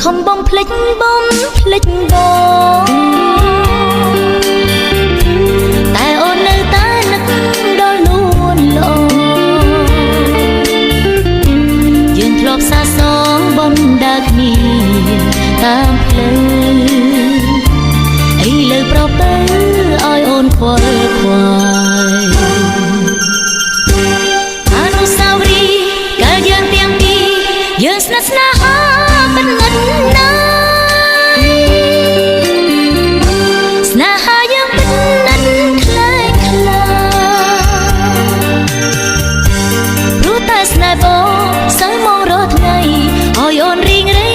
ខំបំភ្លេចបំភ្លេចបងតែអូននៅតែនឹកដល់នួនល្អយើងធ្លាប់សាសងបណ្ដាគ្នាតាមផ្លូវឥឡូវប្រទៅឲ្យអូនខ្វល់ខ្វាយអនុស្សាវរីយ៍កាលយើងទាំងពីរយើងស្និទ្ធស្នាលមិនងឹតណាយស្នេហាយើងពិតណាស់ខ្លាំងខ្លាព្រោះតែស្នេហ៍បងសើមករកថ្ងៃឲ្យអូនរីងរៃ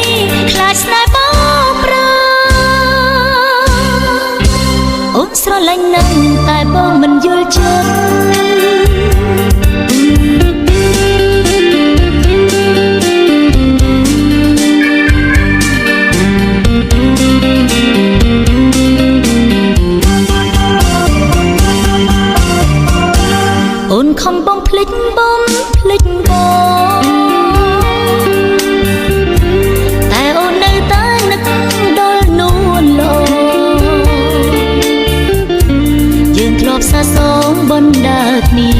ខ្លាចស្នេហ៍បងប្រាអូនស្រឡាញ់ណាស់តែបងមិនយល់ចិត្តអូនខំបំភ្លេចបំភ្លេចបងតែអូននៅតែនឹកដល់នួនល្អយើងធ្លាប់សាសងបណ្ដាគ្នា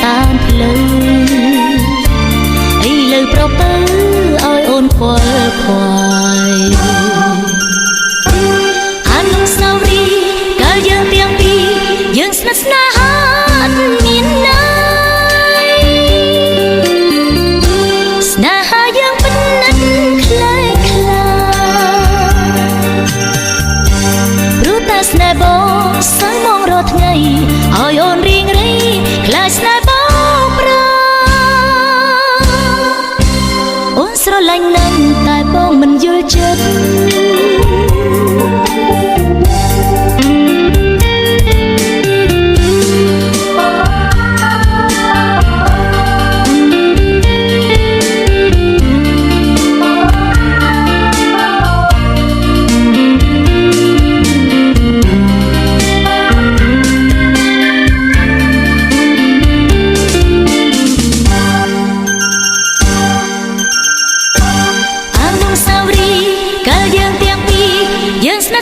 តាមផ្លូវឥឡូវប្រពើឲ្យអូនខ្វល់ខ្វាយអនុស្សាវរីយ៍កាលយើងទាំងពីរយើងស្និទ្ធស្នាលមានណាយស្នេហាយើងពិតណាស់ខ្លាំងខ្លាព្រោះតែស្នេហ៍បងសើមករកថ្ងៃឲ្យអូនរីងរៃខ្លាចស្នេហ៍បងប្រាអូនស្រឡាញ់ណាស់តែបងមិនយល់ចិត្ត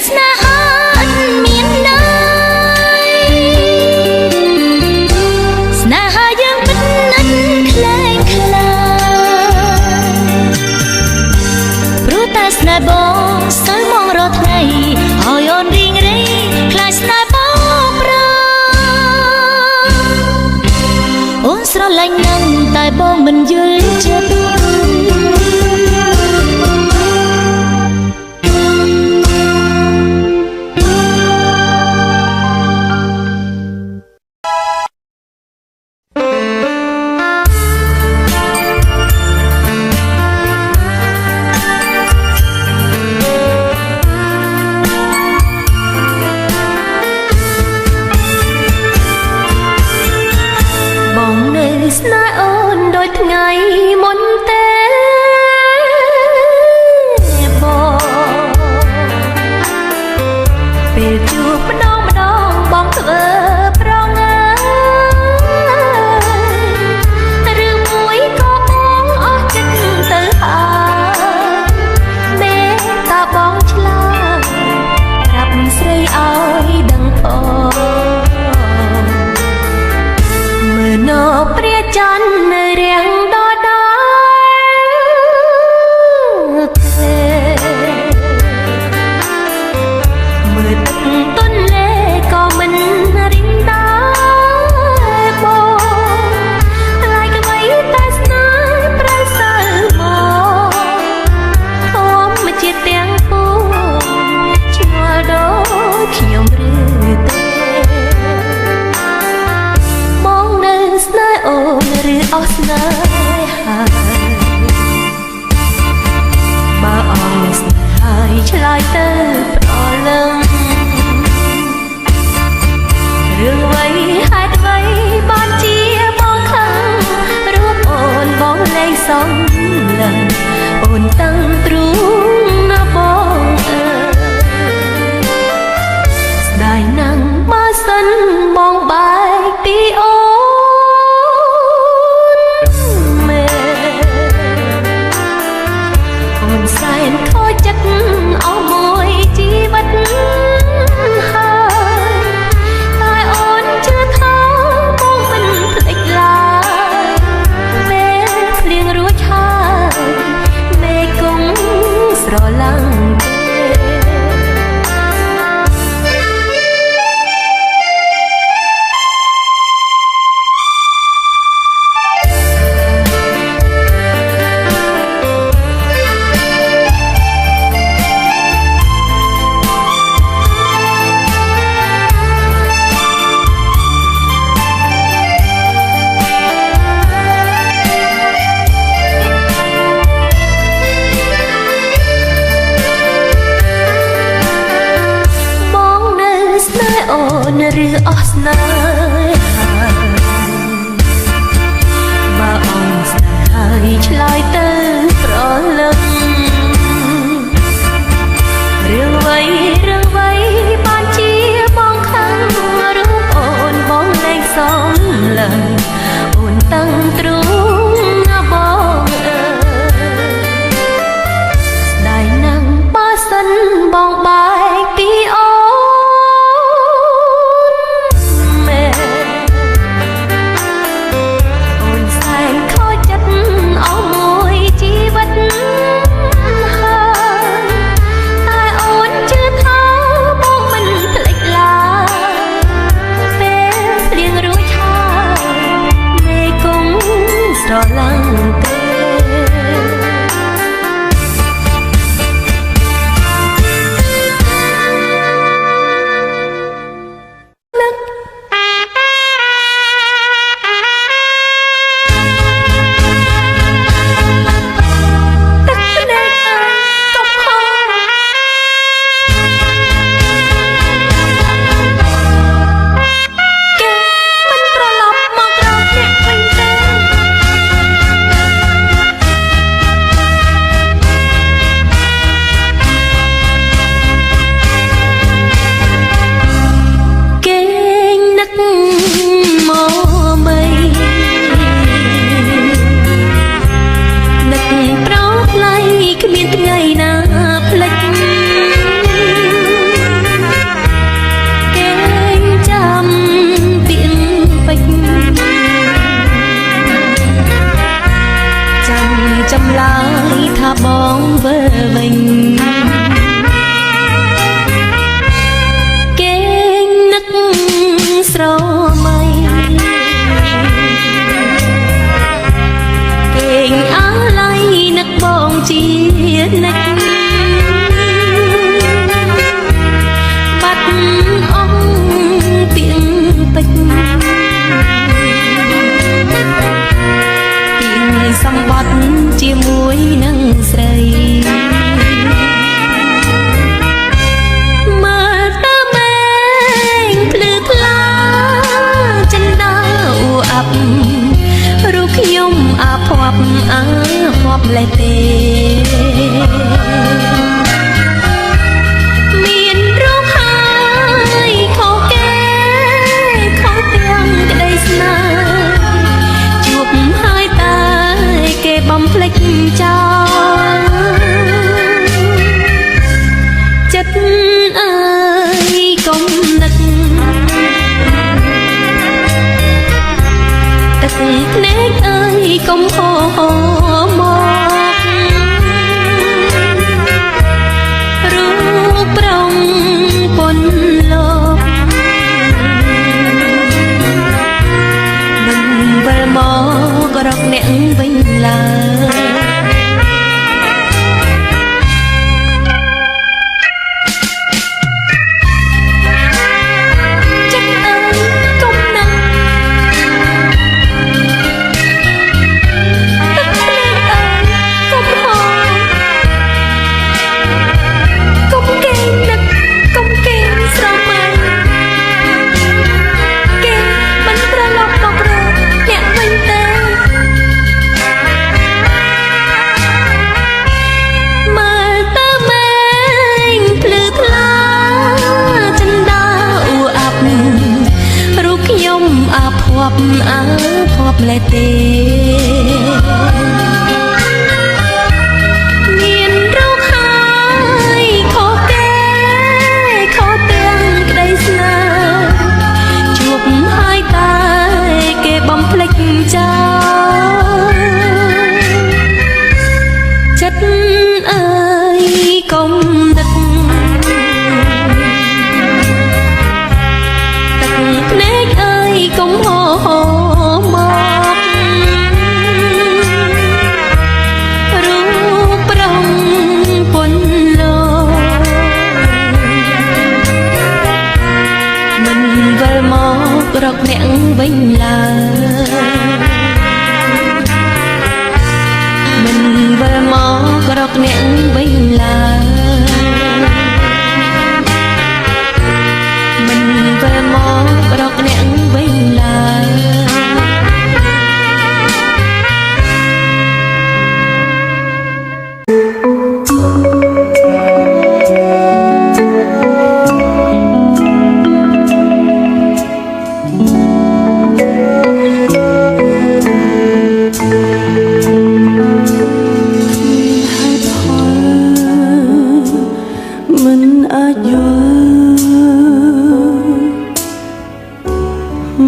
ស្នេហាមានណាយស្នេហាយើងពិតណាស់ខ្លាំងខ្លាព្រោះតែស្នេហ៍បងសើមករកថ្ងៃឲ្យអូនរីងរៃខ្លាចស្នេហ៍បងប្រាអូនស្រឡាញ់ណាស់តែបងមិនយល់ចិត្តស្នេហ៍អូនដូចថ្ងៃមុនទេបងពេលជួបម្ដងម្ដងបងធ្វើប្រងើឬមួយក៏បងអស់ចិត្តទៅហើយមេតាបងឆ្លើយប្រាប់ស្រីឲ្យដឹងផងមើលណោព្រះច័ន្ទនៅរាំងដដែលទេមើលទឹកទន្លេក៏មិនរីងដែរបងថ្លៃក្បីតែស្នេហ៍ប្រសើរមកធម្មជាតិទាំងពួងឆ្ងល់ដូចខ្ញុំឬទេស្នេហ៍អូនឬអស់ស្នេហាបើអស់ស្នេហ៍ហើយឆ្លើយទៅប្រលឹងរឿងអ្វីហេតុអ្វីបានជាបងខឹងរូបអូនបងលែងសំឡឹងអូនតាំងទ្រូងណាបងអើយស្ដាយណាស់បើសិនបងបែកពីអូន កុំហោមករូបប្រងពន្លកមិនវិលមករកអ្នកវិញឡើយអាភ័ព្វលែទេមានរោគហើយខុសគេខុសទាំងក្តីស្នេហ៍ជួបហើយតែគេបំភ្លេចចោលចិត្តអើយកុំនឹកទឹកភ្នែកអើយកុំហោរកអ្នកវិញឡើយមិនវិលមករកអ្នកវិញឡើយមិនវិលមករកអ្នកវិញឡើយ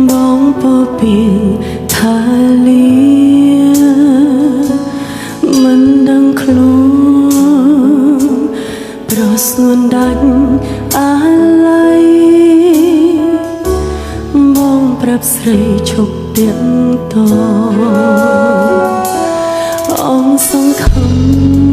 បងពោពីថាលាមិនដឹងខ្លួនប្រស្នួនដាច់អាឡ័យបងប្រាប់ស្រីឈប់ទៀតតអង្គសង្ឃឹម